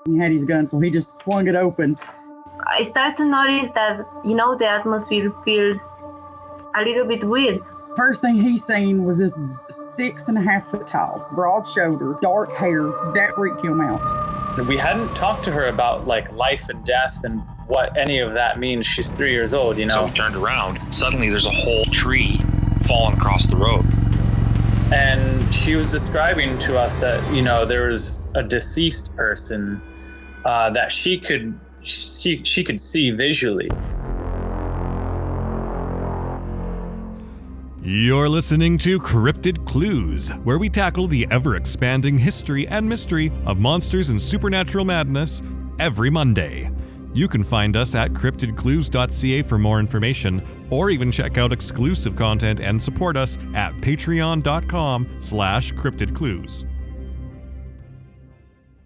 He had his gun, so he just swung it open. I start to notice that, the atmosphere feels a little bit weird. First thing he seen was this 6.5 foot tall, broad shoulder, dark hair. That freaked him out. We hadn't talked to her about like life and death and what any of that means. She's 3 years old, So we turned around. Suddenly there's a whole tree falling across the road. And she was describing to us that, there was a deceased person that she could see visually. You're listening to Cryptid Clues, where we tackle the ever-expanding history and mystery of monsters and supernatural madness every Monday. You can find us at CryptidClues.ca for more information, or even check out exclusive content and support us at patreon.com/CryptidClues.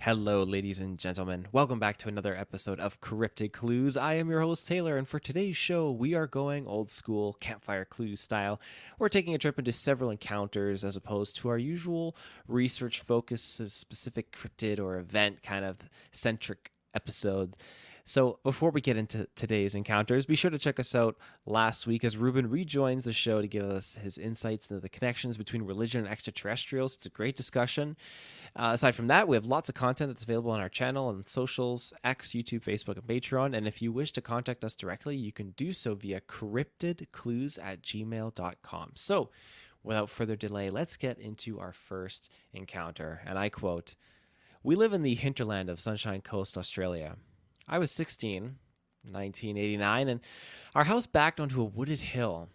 Hello, ladies and gentlemen. Welcome back to another episode of Cryptid Clues. I am your host, Taylor, and for today's show, we are going old school campfire clues style. We're taking a trip into several encounters as opposed to our usual research focus, a specific cryptid or event kind of centric episode. So before we get into today's encounters, be sure to check us out last week as Reuben rejoins the show to give us his insights into the connections between religion and extraterrestrials. It's a great discussion. Aside from that, we have lots of content that's available on our channel and socials, X, YouTube, Facebook, and Patreon. And if you wish to contact us directly, you can do so via cryptidclues@gmail.com. So without further delay, let's get into our first encounter. And I quote, "We live in the hinterland of Sunshine Coast, Australia. I was 16, 1989, and our house backed onto a wooded hill.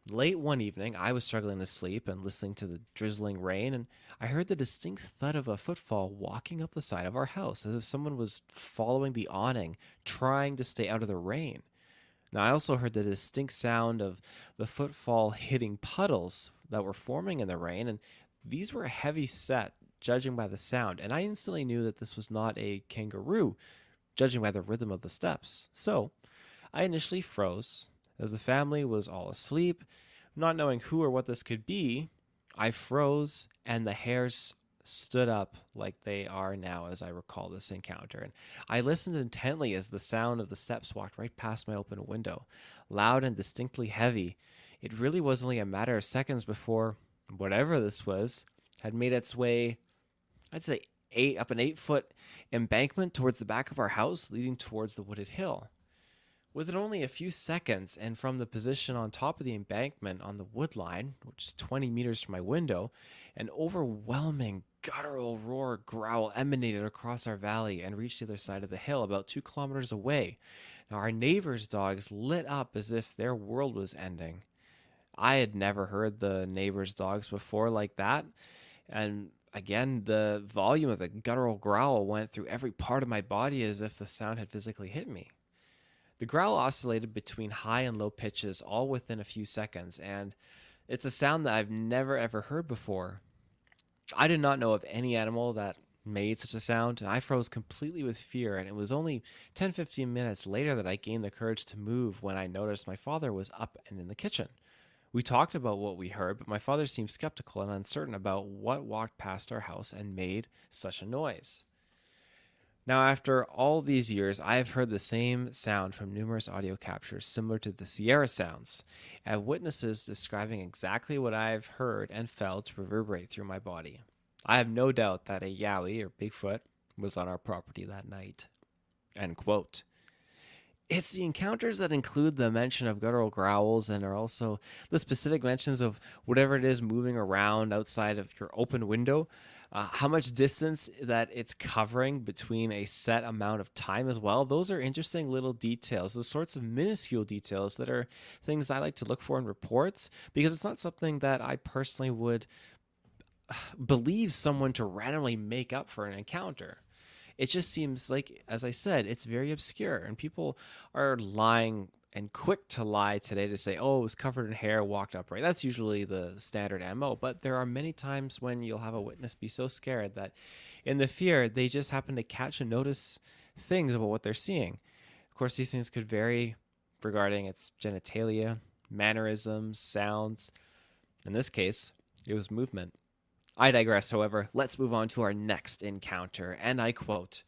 Late one evening, I was struggling to sleep and listening to the drizzling rain, and I heard the distinct thud of a footfall walking up the side of our house, as if someone was following the awning, trying to stay out of the rain. Now, I also heard the distinct sound of the footfall hitting puddles that were forming in the rain, and these were heavy set, judging by the sound, and I instantly knew that this was not a kangaroo, judging by the rhythm of the steps. So, I initially froze. As the family was all asleep, not knowing who or what this could be, I froze and the hairs stood up like they are now as I recall this encounter. And I listened intently as the sound of the steps walked right past my open window, loud and distinctly heavy. It really was only a matter of seconds before whatever this was had made its way, I'd say, up an 8-foot embankment towards the back of our house, leading towards the wooded hill. Within only a few seconds, and from the position on top of the embankment on the wood line, which is 20 meters from my window, an overwhelming guttural growl emanated across our valley and reached the other side of the hill about 2 kilometers away. Now, our neighbors' dogs lit up as if their world was ending. I had never heard the neighbors' dogs before like that, and again, the volume of the guttural growl went through every part of my body as if the sound had physically hit me. The growl oscillated between high and low pitches all within a few seconds, and it's a sound that I've never ever heard before. I did not know of any animal that made such a sound, and I froze completely with fear, and it was only 10-15 minutes later that I gained the courage to move when I noticed my father was up and in the kitchen. We talked about what we heard, but my father seemed skeptical and uncertain about what walked past our house and made such a noise. Now, after all these years, I have heard the same sound from numerous audio captures similar to the Sierra sounds, and witnesses describing exactly what I have heard and felt reverberate through my body. I have no doubt that a Yowie, or Bigfoot, was on our property that night." End quote. It's the encounters that include the mention of guttural growls and are also the specific mentions of whatever it is moving around outside of your open window, how much distance that it's covering between a set amount of time as well. Those are interesting little details, the sorts of minuscule details that are things I like to look for in reports, because it's not something that I personally would believe someone to randomly make up for an encounter. It just seems like, as I said, it's very obscure, and people are lying and quick to lie today to say, oh, it was covered in hair, walked upright. That's usually the standard MO, but there are many times when you'll have a witness be so scared that in the fear, they just happen to catch and notice things about what they're seeing. Of course, these things could vary regarding its genitalia, mannerisms, sounds. In this case, it was movement. I digress, however. Let's move on to our next encounter, and I quote,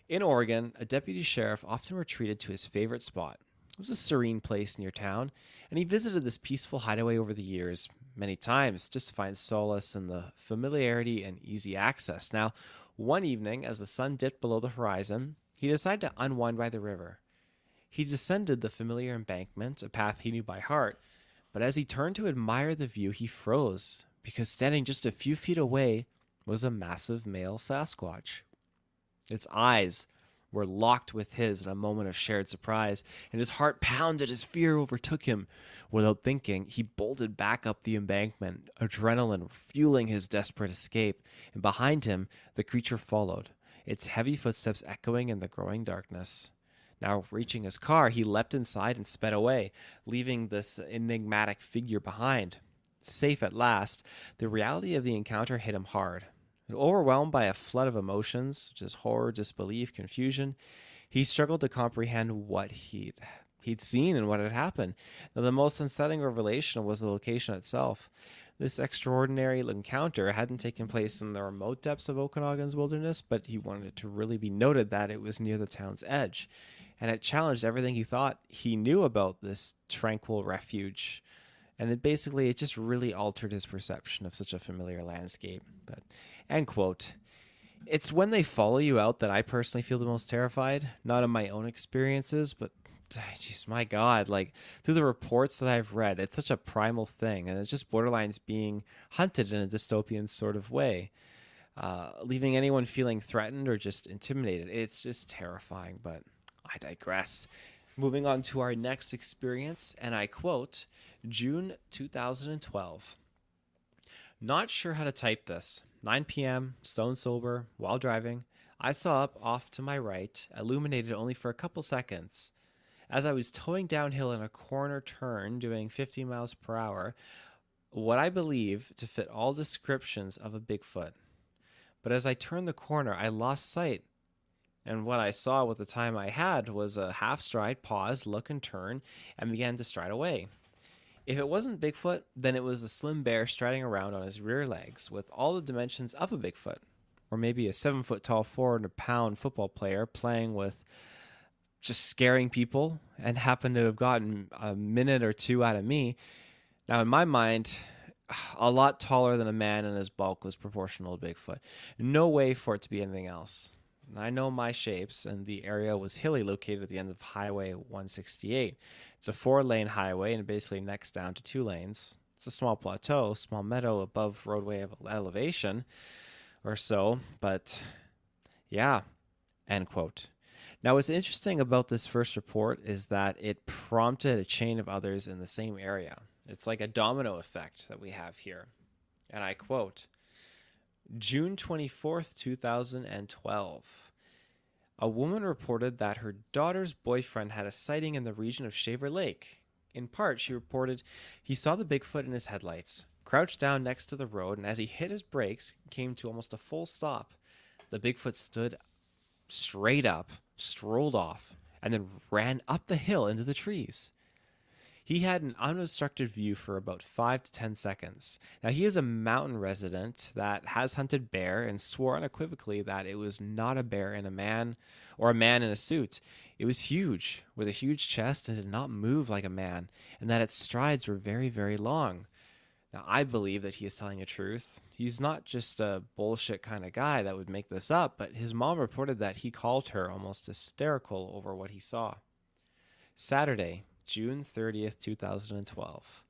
In Oregon, a deputy sheriff often retreated to his favorite spot. It was a serene place near town, and he visited this peaceful hideaway over the years many times just to find solace in the familiarity and easy access. Now, one evening, as the sun dipped below the horizon, he decided to unwind by the river. He descended the familiar embankment, a path he knew by heart, but as he turned to admire the view, he froze, because standing just a few feet away was a massive male Sasquatch. Its eyes were locked with his in a moment of shared surprise, and his heart pounded as fear overtook him. Without thinking, he bolted back up the embankment, adrenaline fueling his desperate escape, and behind him, the creature followed, its heavy footsteps echoing in the growing darkness. Now, reaching his car, he leapt inside and sped away, leaving this enigmatic figure behind. Safe at last, the reality of the encounter hit him hard. Overwhelmed by a flood of emotions, such as horror, disbelief, confusion, he struggled to comprehend what he'd seen and what had happened. Now, the most unsettling revelation was the location itself. This extraordinary encounter hadn't taken place in the remote depths of Okanagan's wilderness, but he wanted it to really be noted that it was near the town's edge, and it challenged everything he thought he knew about this tranquil refuge. And it just really altered his perception of such a familiar landscape. But, end quote. It's when they follow you out that I personally feel the most terrified. Not in my own experiences, but, jeez, my God, like, through the reports that I've read, it's such a primal thing. And it just borderlines being hunted in a dystopian sort of way, leaving anyone feeling threatened or just intimidated. It's just terrifying, but I digress. Moving on to our next experience, and I quote, June 2012. Not sure how to type this. 9 p.m., stone sober, while driving. I saw up off to my right, illuminated only for a couple seconds. As I was towing downhill in a corner turn, doing 50 miles per hour, what I believe to fit all descriptions of a Bigfoot. But as I turned the corner, I lost sight. And what I saw with the time I had was a half stride, pause, look and turn, and began to stride away. If it wasn't Bigfoot, then it was a slim bear striding around on his rear legs with all the dimensions of a Bigfoot. Or maybe a 7-foot-tall, 400-pound football player playing with just scaring people and happened to have gotten a minute or two out of me. Now, in my mind, a lot taller than a man, and his bulk was proportional to Bigfoot. No way for it to be anything else. I know my shapes, and the area was hilly, located at the end of Highway 168. It's a 4-lane highway and basically necks down to 2 lanes. It's a small plateau, small meadow above roadway elevation or so, but yeah, end quote. Now, what's interesting about this first report is that it prompted a chain of others in the same area. It's like a domino effect that we have here. And I quote, June 24th, 2012. A woman reported that her daughter's boyfriend had a sighting in the region of Shaver Lake. In part, she reported he saw the Bigfoot in his headlights, crouched down next to the road, and as he hit his brakes, came to almost a full stop. The Bigfoot stood straight up, strolled off, and then ran up the hill into the trees. He had an unobstructed view for about 5 to 10 seconds. Now, he is a mountain resident that has hunted bear and swore unequivocally that it was not a bear in a man or a man in a suit. It was huge, with a huge chest, and did not move like a man, and that its strides were very, very long. Now, I believe that he is telling the truth. He's not just a bullshit kind of guy that would make this up, but his mom reported that he called her almost hysterical over what he saw. Saturday, June 30th, 2012.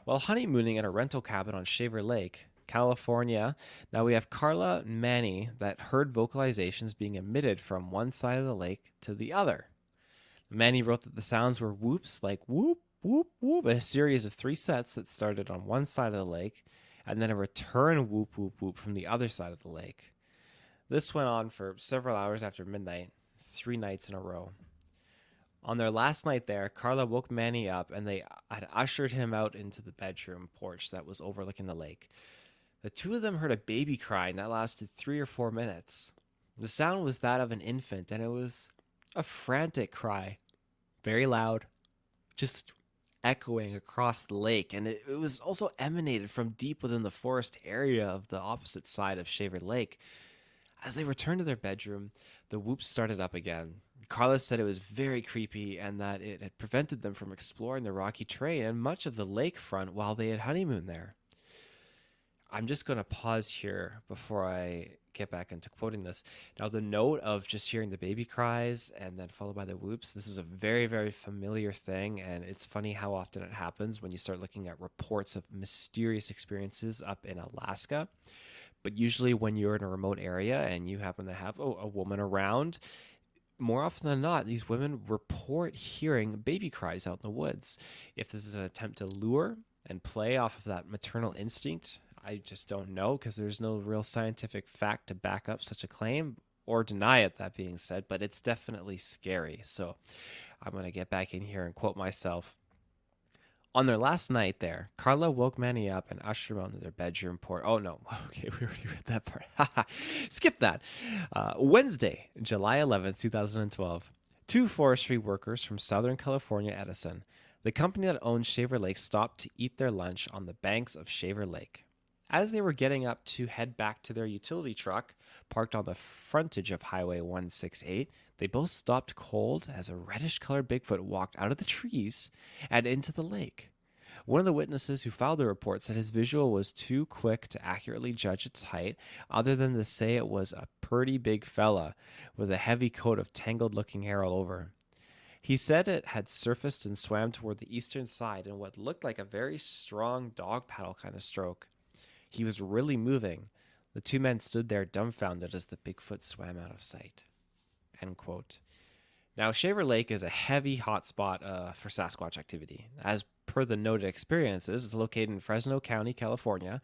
While honeymooning at a rental cabin on Shaver Lake, California, now we have Carla and Manny that heard vocalizations being emitted from one side of the lake to the other. Manny wrote that the sounds were whoops like whoop, whoop, whoop, in a series of 3 sets that started on one side of the lake, and then a return whoop, whoop, whoop from the other side of the lake. This went on for several hours after midnight, 3 nights in a row. On their last night there, Carla woke Manny up, and they had ushered him out into the bedroom porch that was overlooking the lake. The two of them heard a baby crying that lasted 3 or 4 minutes. The sound was that of an infant, and it was a frantic cry, very loud, just echoing across the lake, and it was also emanated from deep within the forest area of the opposite side of Shaver Lake. As they returned to their bedroom, the whoops started up again. Carla said it was very creepy and that it had prevented them from exploring the rocky terrain and much of the lakefront while they had honeymooned there. I'm just going to pause here before I get back into quoting this. Now, the note of just hearing the baby cries and then followed by the whoops, this is a very, very familiar thing. And it's funny how often it happens when you start looking at reports of mysterious experiences up in Alaska. But usually when you're in a remote area and you happen to have a woman around, more often than not, these women report hearing baby cries out in the woods. If this is an attempt to lure and play off of that maternal instinct, I just don't know, because there's no real scientific fact to back up such a claim or deny it, that being said, but it's definitely scary. So I'm going to get back in here and quote myself. On their last night there, Carla woke Manny up and ushered him onto their bedroom porch. Oh, no. Okay, we already read that part. Skip that. Wednesday, July 11th, 2012. 2 forestry workers from Southern California Edison, the company that owns Shaver Lake, stopped to eat their lunch on the banks of Shaver Lake. As they were getting up to head back to their utility truck, parked on the frontage of Highway 168, they both stopped cold as a reddish-colored Bigfoot walked out of the trees and into the lake. One of the witnesses who filed the report said his visual was too quick to accurately judge its height, other than to say it was a pretty big fella with a heavy coat of tangled-looking hair all over. He said it had surfaced and swam toward the eastern side in what looked like a very strong dog paddle kind of stroke. He was really moving. The 2 men stood there dumbfounded as the Bigfoot swam out of sight. End quote. Now, Shaver Lake is a heavy hotspot for Sasquatch activity. As per the noted experiences, it's located in Fresno County, California,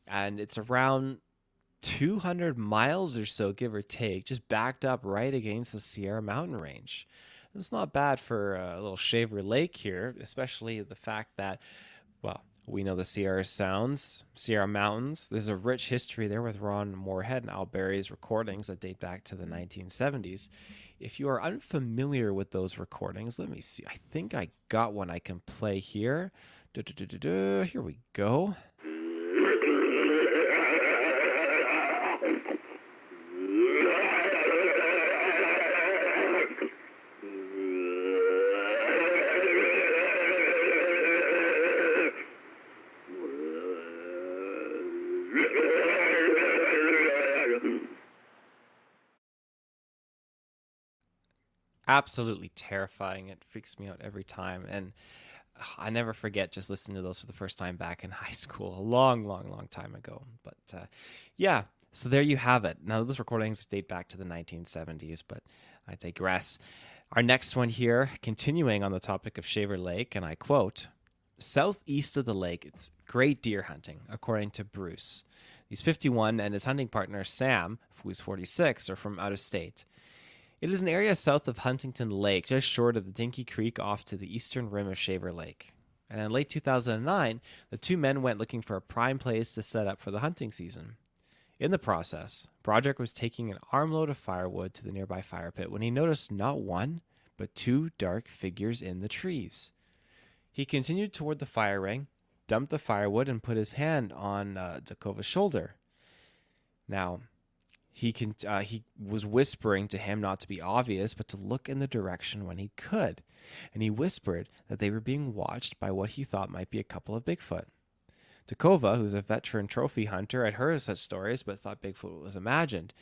and it's around 200 miles or so, give or take, just backed up right against the Sierra Mountain Range. It's not bad for a little Shaver Lake here, especially the fact that, well, we know the Sierra Mountains. There's a rich history there with Ron Moorhead and Al Berry's recordings that date back to the 1970s. If you are unfamiliar with those recordings, let me see. I think I got one I can play here. Here we go. Absolutely terrifying. It freaks me out every time. And I never forget just listening to those for the first time back in high school, a long, long, long time ago. But yeah, so there you have it. Now, those recordings date back to the 1970s, but I digress. Our next one here, continuing on the topic of Shaver Lake, and I quote, southeast of the lake, it's great deer hunting, according to Bruce. He's 51, and his hunting partner, Sam, who's 46, are from out of state. It is an area south of Huntington Lake, just short of the Dinky Creek off to the eastern rim of Shaver Lake. And in late 2009, the 2 men went looking for a prime place to set up for the hunting season. In the process, Broderick was taking an armload of firewood to the nearby fire pit when he noticed not 1, but 2 dark figures in the trees. He continued toward the fire ring, dumped the firewood, and put his hand on Dakova's shoulder. Now, he was whispering to him not to be obvious, but to look in the direction when he could. And he whispered that they were being watched by what he thought might be a couple of Bigfoot. Dakova, who's a veteran trophy hunter, had heard of such stories, but thought Bigfoot was imagined.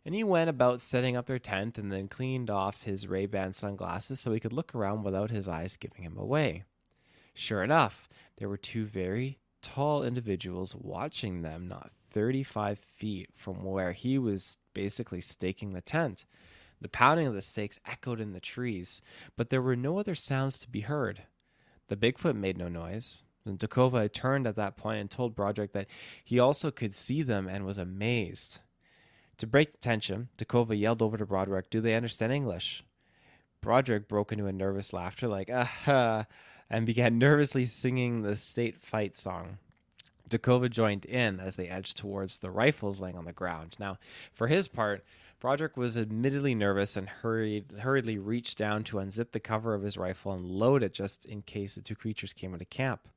And he went about setting up their tent and then cleaned off his Ray-Ban sunglasses so he could look around without his eyes giving him away. Sure enough, there were 2 very tall individuals watching them not 35 feet from where he was basically staking the tent. The pounding of the stakes echoed in the trees, but there were no other sounds to be heard. The Bigfoot made no noise, and Dakova turned at that point and told Broderick that he also could see them and was amazed. To break the tension, Dakova yelled over to Broderick, "Do they understand English?" Broderick broke into a nervous laughter like, "Aha," and began nervously singing the state fight song. Dakova joined in as they edged towards the rifles laying on the ground. Now, for his part, Broderick was admittedly nervous and hurriedly reached down to unzip the cover of his rifle and load it just in case the 2 creatures came into camp.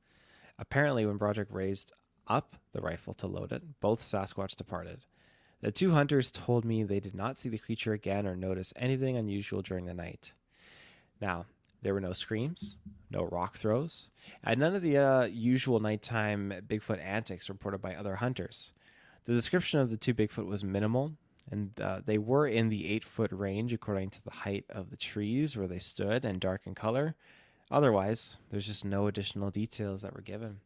Apparently, when Broderick raised up the rifle to load it, both Sasquatch departed. The two hunters told me they did not see the creature again or notice anything unusual during the night. Now, there were no screams, no rock throws, and none of the usual nighttime Bigfoot antics reported by other hunters. The description of the two Bigfoot was minimal, and they were in the 8-foot range according to the height of the trees where they stood and dark in color. Otherwise, there's just no additional details that were given.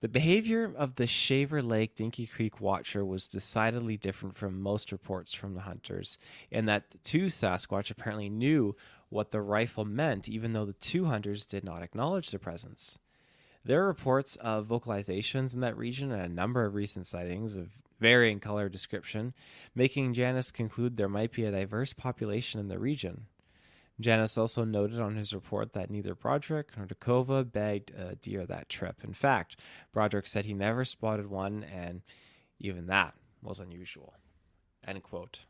The behavior of the Shaver Lake Dinky Creek watcher was decidedly different from most reports from the hunters, in that the two Sasquatch apparently knew what the rifle meant, even though the two hunters did not acknowledge their presence. There are reports of vocalizations in that region and a number of recent sightings of varying color description, making Janice conclude there might be a diverse population in the region. Janice also noted on his report that neither Broderick nor Dakova bagged a deer that trip. In fact, Broderick said he never spotted one, and even that was unusual. End quote.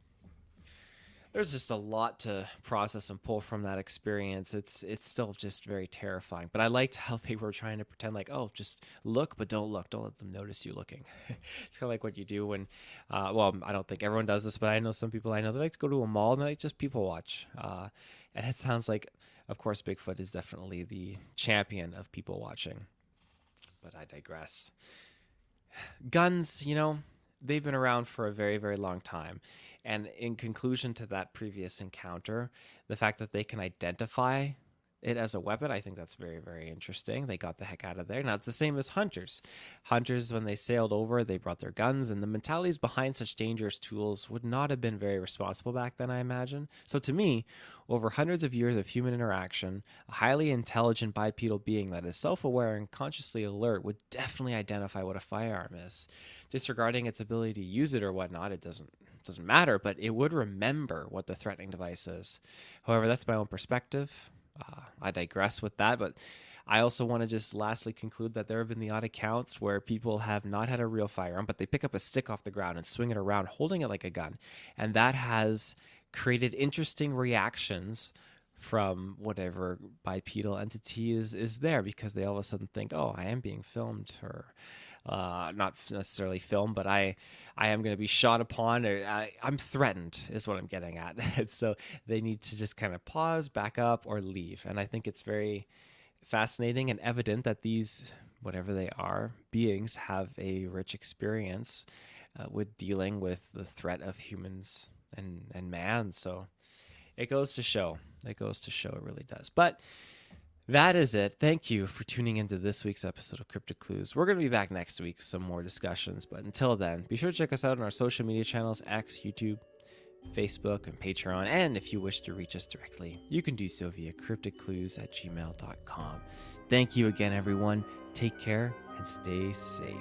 There's just a lot to process and pull from that experience. It's still just very terrifying. But I liked how they were trying to pretend like, oh, just look, but don't look. Don't let them notice you looking. It's kind of like what you do when, well, I don't think everyone does this, but I know some people I know that like to go to a mall and they like just people watch. And it sounds like, of course, Bigfoot is definitely the champion of people watching. But I digress. Guns, you know, they've been around for a very, very long time. And in conclusion to that previous encounter, the fact that they can identify it as a weapon, I think that's very, very interesting. They got the heck out of there. Now, it's the same as hunters. Hunters, when they sailed over, they brought their guns, and the mentalities behind such dangerous tools would not have been very responsible back then, I imagine. So to me, over hundreds of years of human interaction, a highly intelligent bipedal being that is self-aware and consciously alert would definitely identify what a firearm is. Disregarding its ability to use it or whatnot, it doesn't matter, but it would remember what the threatening device is. However, that's my own perspective. I digress with that, but I also want to just lastly conclude that there have been the odd accounts where people have not had a real firearm, but they pick up a stick off the ground and swing it around, holding it like a gun. And that has created interesting reactions from whatever bipedal entity is there, because they all of a sudden think, oh, I am being filmed, or not necessarily filmed, but I am going to be shot upon, or I'm threatened is what I'm getting at. And so they need to just kind of pause, back up, or leave. And I think it's very fascinating and evident that these, whatever they are, beings have a rich experience with dealing with the threat of humans and man. So it goes to show. It really does. But that is it. Thank you for tuning into this week's episode of Cryptid Clues. We're going to be back next week with some more discussions. But until then, be sure to check us out on our social media channels, X, YouTube, Facebook, and Patreon. And if you wish to reach us directly, you can do so via cryptidclues@gmail.com. Thank you again, everyone. Take care and stay safe.